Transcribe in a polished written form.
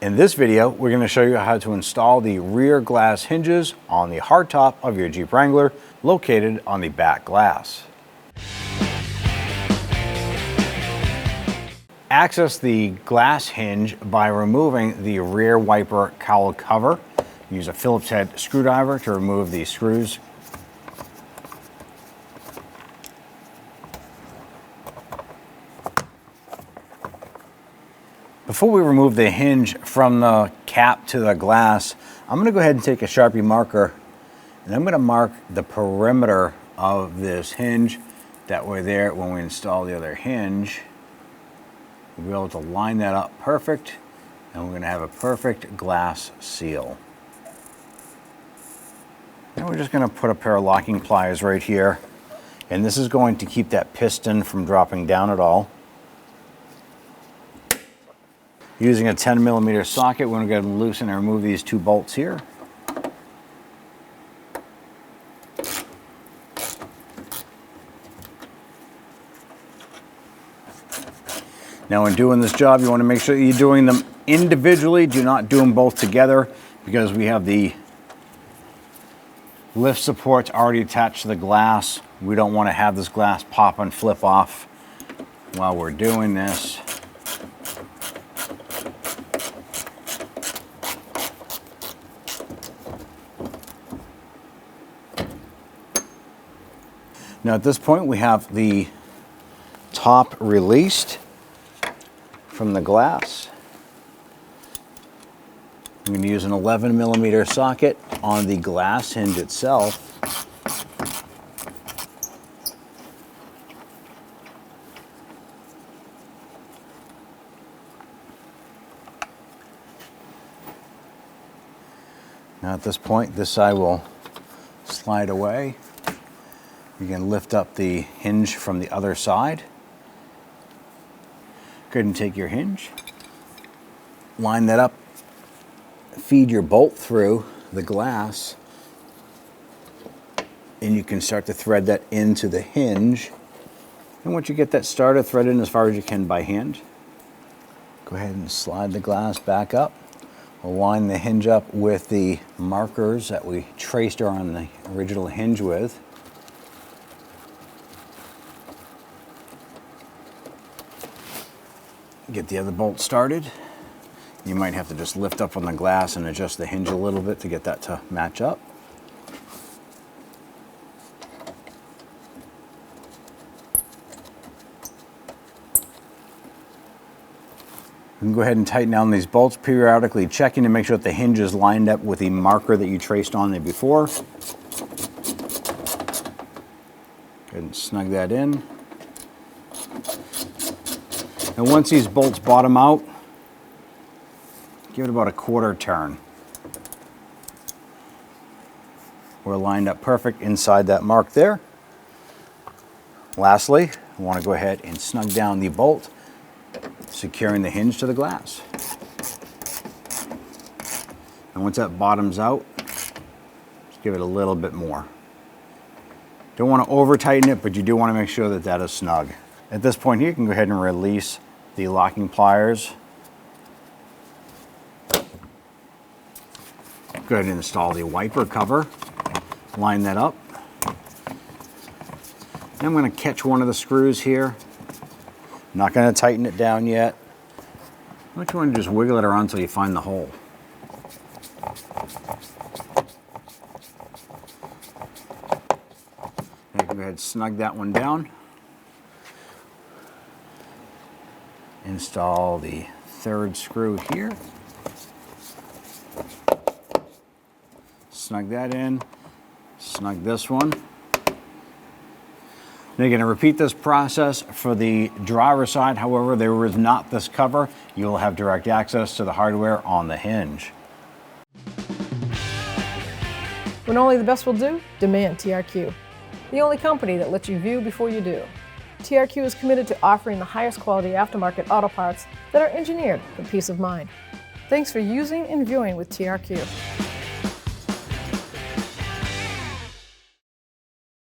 In this video, we're going to show you how to install the rear glass hinges on the hardtop of your Jeep Wrangler located on the back glass. Access the glass hinge by removing the rear wiper cowl cover. Use a Phillips head screwdriver to remove the screws. Before we remove the hinge from the cap to the glass, I'm going to go ahead and take a Sharpie marker and I'm going to mark the perimeter of this hinge. That way there, when we install the other hinge, we'll be able to line that up perfect and we're going to have a perfect glass seal. Now we're just going to put a pair of locking pliers right here, and this is going to keep that piston from dropping down at all. Using a 10mm socket, we're going to go and loosen and remove these two bolts here. Now when doing this job, you want to make sure that you're doing them individually. Do not do them both together because we have the lift supports already attached to the glass. We don't want to have this glass pop and flip off while we're doing this. Now at this point we have the top released from the glass. I'm going to use an 11mm socket on the glass hinge itself. Now at this point, this side will slide away. You can lift up the hinge from the other side. Go ahead and take your hinge, line that up, feed your bolt through the glass, and you can start to thread that into the hinge. And once you get that started, thread in as far as you can by hand. Go ahead and slide the glass back up. We'll line the hinge up with the markers that we traced on the original hinge with. Get the other bolt started. You might have to just lift up on the glass and adjust the hinge a little bit to get that to match up. You can go ahead and tighten down these bolts, periodically checking to make sure that the hinge is lined up with the marker that you traced on there before. Go ahead and snug that in. And once these bolts bottom out, give it about a quarter turn. We're lined up perfect inside that mark there. Lastly, I want to go ahead and snug down the bolt, securing the hinge to the glass. And once that bottoms out, just give it a little bit more. Don't want to over tighten it, but you do want to make sure that that is snug. At this point here, you can go ahead and release the locking pliers. Go ahead and install the wiper cover. Line that up. And I'm going to catch one of the screws here. I'm not going to tighten it down yet. I'm going to just wiggle it around until you find the hole. And you can go ahead and snug that one down. Install the third screw here. Snug that in. Snug this one. Now you're going to repeat this process for the driver's side. However, there is not this cover. You'll have direct access to the hardware on the hinge. When only the best will do, demand TRQ. The only company that lets you view before you do. TRQ is committed to offering the highest quality aftermarket auto parts that are engineered for peace of mind. Thanks for using and viewing with TRQ.